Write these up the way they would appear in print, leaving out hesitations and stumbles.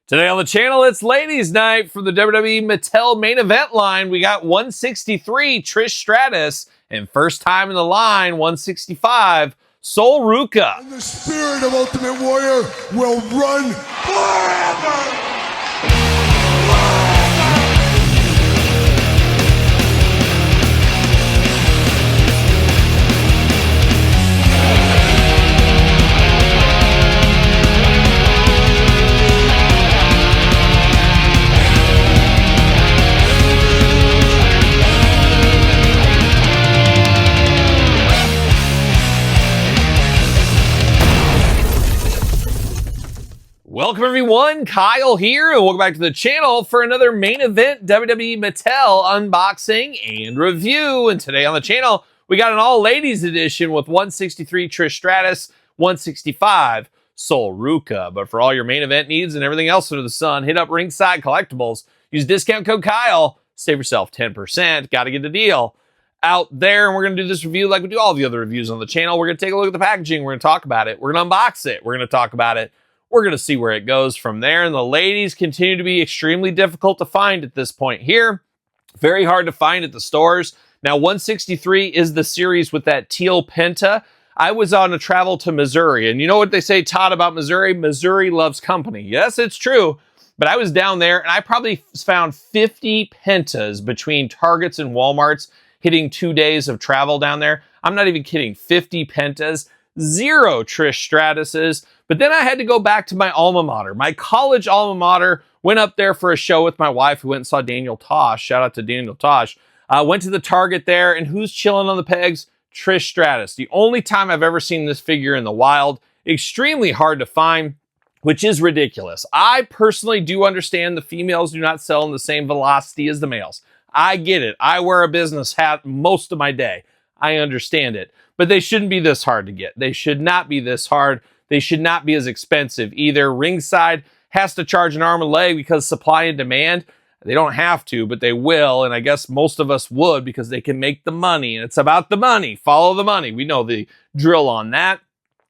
Today on the channel, it's ladies' night for the WWE Mattel main event line. We got 163, Trish Stratus, and first time in the line, 165, Ruca. And the spirit of Ultimate Warrior will run forever! Welcome everyone, Kyle here, and welcome back to the channel for another main event WWE Mattel unboxing and review. And today on the channel, we got an all-ladies edition with 163 Trish Stratus, 165 Ruca. But for all your main event needs and everything else under the sun, hit up Ringside Collectibles. Use discount code Kyle, save yourself 10%. Got to get a deal out there. And we're going to do this review like we do all the other reviews on the channel. We're going to take a look at the packaging. We're going to talk about it. We're going to unbox it. We're going to talk about it. We're going to see where it goes from there. And the ladies continue to be extremely difficult to find at this point here. Very hard to find at the stores. Now, 163 is the series with that teal penta. I was on a travel to Missouri. And you know what they say, Todd, about Missouri? Missouri loves company. Yes, it's true. But I was down there and I probably found 50 pentas between Targets and Walmarts hitting 2 days of travel down there. I'm not even kidding. 50 pentas. 0 Trish Stratuses. But then I had to go back to my alma mater. My college alma mater. Went up there for a show with my wife. We went and saw Daniel Tosh. Shout out to Daniel Tosh. Went to the Target there. And who's chilling on the pegs? Trish Stratus. The only time I've ever seen this figure in the wild. Extremely hard to find, which is ridiculous. I personally do understand the females do not sell in the same velocity as the males. I get it. I wear a business hat most of my day. I understand it. But they shouldn't be this hard to get. They should not be this hard. They should not be as expensive either. Ringside has to charge an arm and leg because supply and demand. They don't have to, but they will. And I guess most of us would because they can make the money. And it's about the money. Follow the money. We know the drill on that.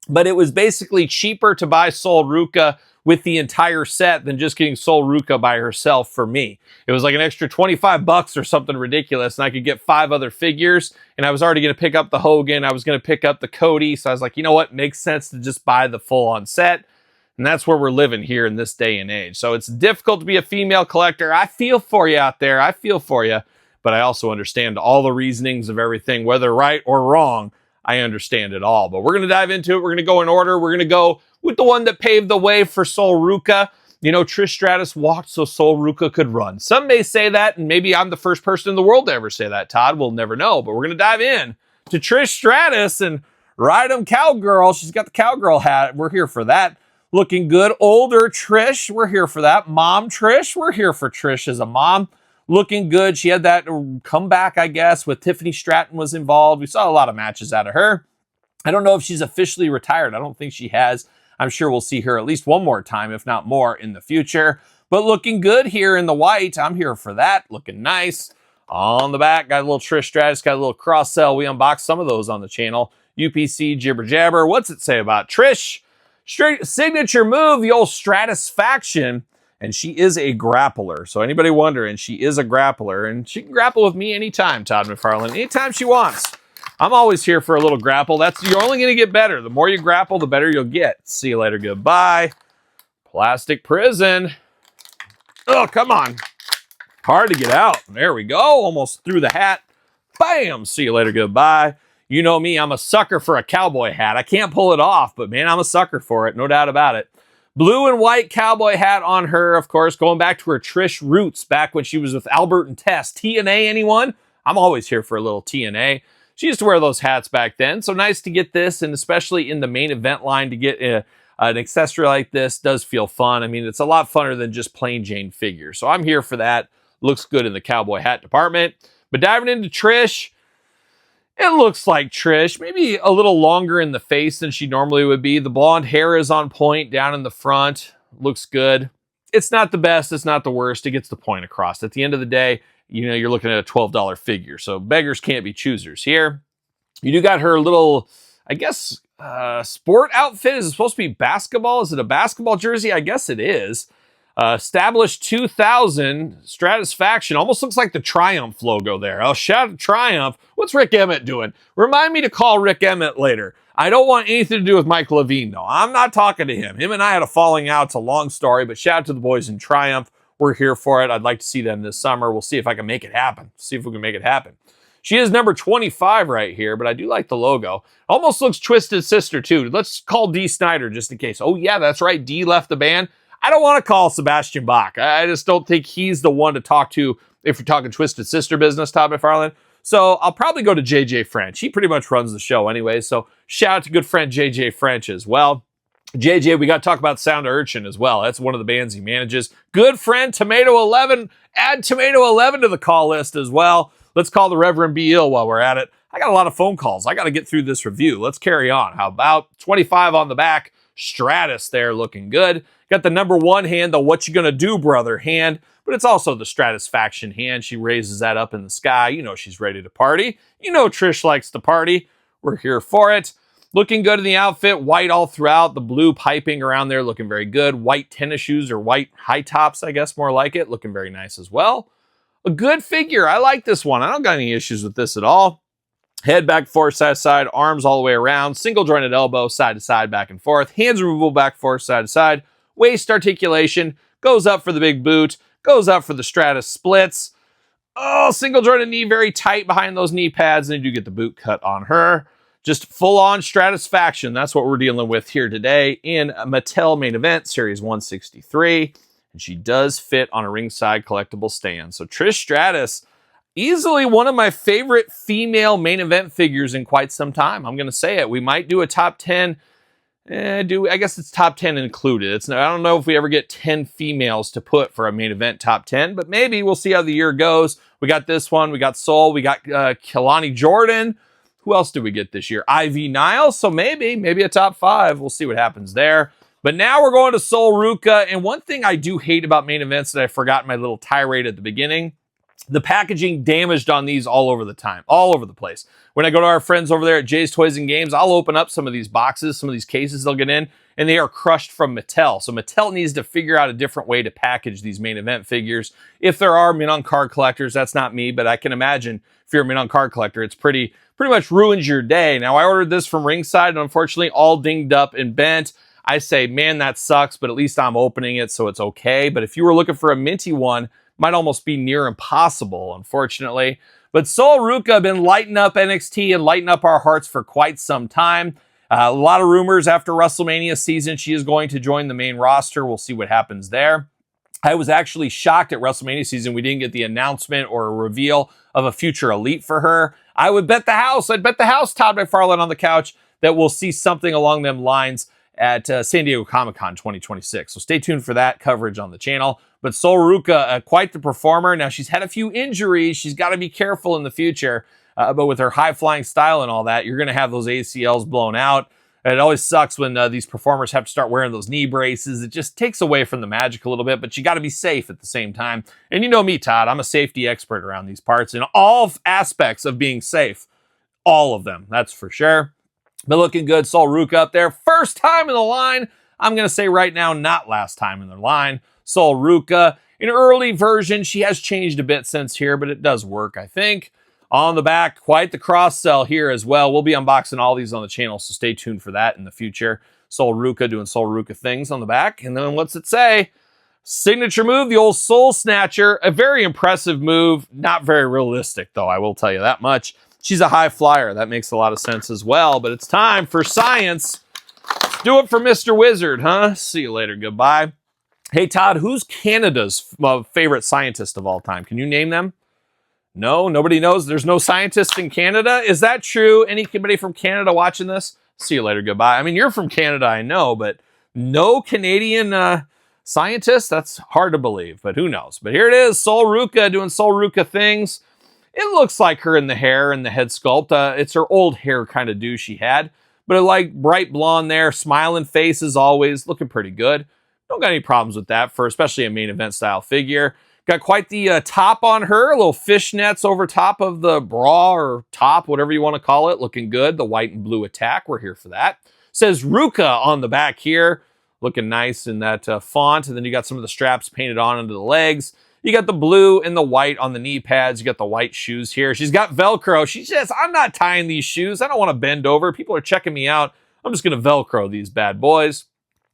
But it was basically cheaper to buy Ruca with the entire set than just getting Ruca by herself for me. It was like an extra 25 bucks or something ridiculous, and I could get 5 other figures, and I was already going to pick up the Hogan, I was going to pick up the Cody, so I was like, you know what, makes sense to just buy the full-on set, and that's where we're living here in this day and age. So it's difficult to be a female collector. I feel for you out there, I feel for you, but I also understand all the reasonings of everything, whether right or wrong. I understand it all, but we're going to dive into it. We're going to go in order. We're going to go with the one that paved the way for Ruca. You know, Trish Stratus walked so Ruca could run. Some may say that, and maybe I'm the first person in the world to ever say that, Todd. We'll never know, but we're going to dive in to Trish Stratus and ride 'em cowgirl. She's got the cowgirl hat. We're here for that. Looking good. Older Trish. We're here for that. Mom Trish. We're here for Trish as a mom. Looking good. She had that comeback, I guess, with Tiffany Stratton was involved. We saw a lot of matches out of her. I don't know if she's officially retired. I don't think she has. I'm sure we'll see her at least one more time, if not more, in the future. But looking good here in the white. I'm here for that. Looking nice. On the back, got a little Trish Stratus, got a little cross sell. We unboxed some of those on the channel. UPC, jibber jabber. What's it say about Trish? Straight signature move, the old Stratusfaction. And she is a grappler. So anybody wondering, she is a grappler. And she can grapple with me anytime, Todd McFarlane. Anytime she wants. I'm always here for a little grapple. You're only going to get better. The more you grapple, the better you'll get. See you later. Goodbye. Plastic prison. Oh, come on. Hard to get out. There we go. Almost threw the hat. Bam. See you later. Goodbye. You know me. I'm a sucker for a cowboy hat. I can't pull it off, but man, I'm a sucker for it. No doubt about it. Blue and white cowboy hat on her, of course, going back to her Trish roots back when she was with Albert and Tess. TNA, anyone? I'm always here for a little TNA. She used to wear those hats back then, so nice to get this, and especially in the main event line to get an accessory like this does feel fun. I mean, it's a lot funner than just plain Jane figure, so I'm here for that. Looks good in the cowboy hat department. But diving into Trish, it looks like Trish, maybe a little longer in the face than she normally would be. The blonde hair is on point down in the front. Looks good. It's not the best. It's not the worst. It gets the point across. At the end of the day, you know, you're looking at a $12 figure. So beggars can't be choosers here. You do got her little, I guess, sport outfit. Is it supposed to be basketball? Is it a basketball jersey? I guess it is. Established 2000, Stratisfaction. Almost looks like the Triumph logo there. Oh, shout out to Triumph. What's Rick Emmett doing? Remind me to call Rick Emmett later. I don't want anything to do with Mike Levine, though. I'm not talking to him. Him and I had a falling out. It's a long story, but shout out to the boys in Triumph. We're here for it. I'd like to see them this summer. We'll see if I can make it happen. See if we can make it happen. She is number 25 right here, but I do like the logo. Almost looks Twisted Sister, too. Let's call Dee Snider just in case. Oh, yeah, that's right. Dee left the band. I don't want to call Sebastian Bach. I just don't think he's the one to talk to if you're talking Twisted Sister business, Todd McFarlane. So I'll probably go to JJ French. He pretty much runs the show anyway. So shout out to good friend JJ French as well. JJ, we got to talk about Sound Urchin as well. That's one of the bands he manages. Good friend Tomato 11. Add Tomato 11 to the call list as well. Let's call the Reverend B. Ill while we're at it. I got a lot of phone calls. I got to get through this review. Let's carry on. How about 25 on the back? Stratus there looking good. Got the number 1 hand, the What You Gonna Do Brother hand, but it's also the Stratisfaction hand. She raises that up in the sky. You know she's ready to party. You know Trish likes to party. We're here for it. Looking good in the outfit. White all throughout. The blue piping around there looking very good. White tennis shoes or white high tops, I guess, more like it. Looking very nice as well. A good figure. I like this one. I don't got any issues with this at all. Head back, forth, side to side, arms all the way around, single jointed elbow, side to side, back and forth, hands removable, back, forth, side to side, waist articulation, goes up for the big boot, goes up for the Stratus splits. Oh, single jointed knee, very tight behind those knee pads, and you do get the boot cut on her. Just full on Stratisfaction. That's what we're dealing with here today in Mattel Main Event Series 163. And she does fit on a ringside collectible stand. So Trish Stratus, easily one of my favorite female main event figures in quite some time. I'm going to say it. We might do a top 10. I guess it's top 10 included. I don't know if we ever get 10 females to put for a main event top 10, but maybe we'll see how the year goes. We got this one. We got Soul. We got Kelani Jordan. Who else did we get this year? Ivy Niles. So maybe a top 5. We'll see what happens there. But now we're going to Soul Ruca. And one thing I do hate about main events that I forgot in my little tirade at the beginning, the packaging damaged on these all over the place. When I go to our friends over there at Jay's Toys and Games, I'll open up some of these boxes, some of these cases they'll get in, and they are crushed from Mattel. So Mattel needs to figure out a different way to package these main event figures. If there are Min-On card collectors, that's not me, but I can imagine if you're a Min-On card collector, it's pretty much ruins your day. Now, I ordered this from Ringside, and unfortunately, all dinged up and bent. I say, man, that sucks, but at least I'm opening it, so it's okay. But if you were looking for a minty one, might almost be near impossible, unfortunately. But Soul Ruca been lighting up NXT and lighting up our hearts for quite some time. A lot of rumors after WrestleMania season she is going to join the main roster. We'll see what happens there. I was actually shocked at WrestleMania season we didn't get the announcement or a reveal of a future elite for her. I would bet the house. I'd bet the house, Todd McFarlane on the couch, that we'll see something along them lines at San Diego Comic-Con 2026. So stay tuned for that coverage on the channel. But Soul Ruca, quite the performer. Now, she's had a few injuries. She's got to be careful in the future. But with her high-flying style and all that, you're going to have those ACLs blown out. And it always sucks when these performers have to start wearing those knee braces. It just takes away from the magic a little bit, but you got to be safe at the same time. And you know me, Todd, I'm a safety expert around these parts in all aspects of being safe. All of them, that's for sure. But looking good, Soul Ruca up there. First time in the line. I'm going to say right now, not last time in the line. Soul Ruca. In early version, she has changed a bit since here, but it does work, I think. On the back, quite the cross-sell here as well. We'll be unboxing all these on the channel, so stay tuned for that in the future. Soul Ruca doing Soul Ruca things on the back. And then what's it say? Signature move, the old Soul Snatcher. A very impressive move. Not very realistic, though, I will tell you that much. She's a high flyer. That makes a lot of sense as well. But it's time for science. Let's do it for Mr. Wizard, huh? See you later. Goodbye. Hey, Todd, who's Canada's favorite scientist of all time? Can you name them? No, nobody knows. There's no scientists in Canada. Is that true? Anybody from Canada watching this? See you later. Goodbye. I mean, you're from Canada, I know, but no Canadian scientists? That's hard to believe, but who knows? But here it is, Soul Ruca doing Soul Ruca things. It looks like her in the hair and the head sculpt. It's her old hair kind of do she had, but like bright blonde there, smiling face as always, looking pretty good. Don't got any problems with that for especially a main event style figure. Got quite the top on her, little fishnets over top of the bra or top, whatever you want to call it. Looking good. The white and blue attack. We're here for that. Says Ruca on the back here. looking nice in that font. And then you got some of the straps painted on under the legs. You got the blue and the white on the knee pads. You got the white shoes here. She's got Velcro. She says, I'm not tying these shoes. I don't want to bend over. People are checking me out. I'm just going to Velcro these bad boys.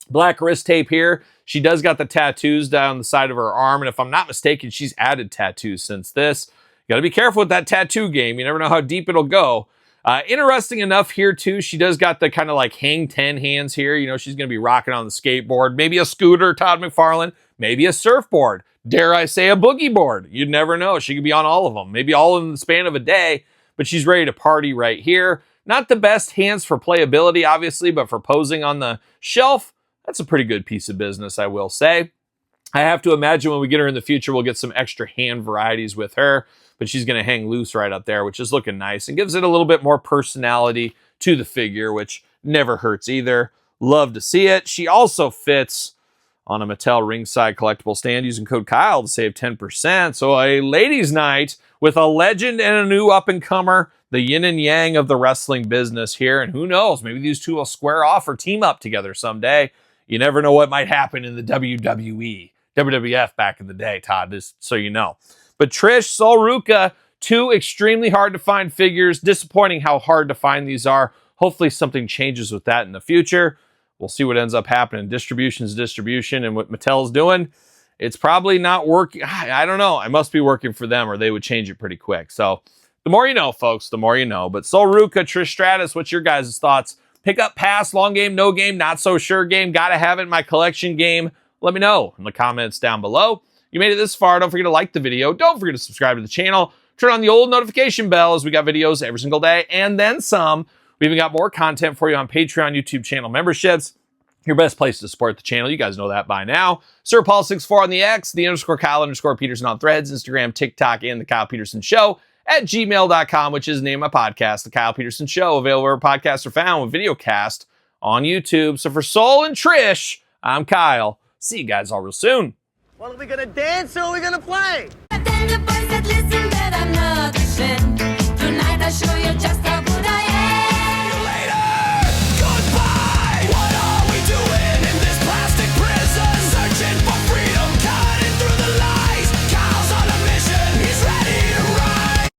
Black wrist tape here. She does got the tattoos down the side of her arm. And if I'm not mistaken, she's added tattoos since this. You got to be careful with that tattoo game. You never know how deep it'll go. Interesting enough here too, she does got the kind of like hang 10 hands here. You know, she's going to be rocking on the skateboard, maybe a scooter, Todd McFarlane, maybe a surfboard, dare I say a boogie board. You'd never know. She could be on all of them, maybe all in the span of a day, but she's ready to party right here. Not the best hands for playability, obviously, but for posing on the shelf, that's a pretty good piece of business, I will say. I have to imagine when we get her in the future, we'll get some extra hand varieties with her, but she's going to hang loose right up there, which is looking nice and gives it a little bit more personality to the figure, which never hurts either. Love to see it. She also fits on a Mattel ringside collectible stand using code Kyle to save 10%. So a ladies' night with a legend and a new up-and-comer, the yin and yang of the wrestling business here. And who knows, maybe these two will square off or team up together someday. You never know what might happen in the WWE, WWF back in the day, Todd, just so you know. But Trish, Ruca, two extremely hard to find figures. Disappointing how hard to find these are. Hopefully something changes with that in the future. We'll see what ends up happening. Distribution's distribution, and what Mattel's doing, it's probably not working. I don't know. It must be working for them, or they would change it pretty quick. So the more you know, folks, the more you know. But Ruca, Trish Stratus, what's your guys' thoughts? Pick up, pass, long game, no game, not so sure game. Gotta have it in my collection game. Let me know in the comments down below. You made it this far. Don't forget to like the video. Don't forget to subscribe to the channel. Turn on the old notification bell as we got videos every single day and then some. We even got more content for you on Patreon, YouTube channel memberships. Your best place to support the channel. You guys know that by now. Sir Paul64 on the X, the _Kyle_Peterson on Threads, Instagram, TikTok, and the Kyle Peterson Show at gmail.com, which is the name of my podcast, The Kyle Peterson Show, available where podcasts are found with video cast on YouTube. So for Sol and Trish, I'm Kyle. See you guys all real soon. Well, are we gonna dance or are we gonna play? But then the boys that listen better know the shit. Tonight I'll show you just how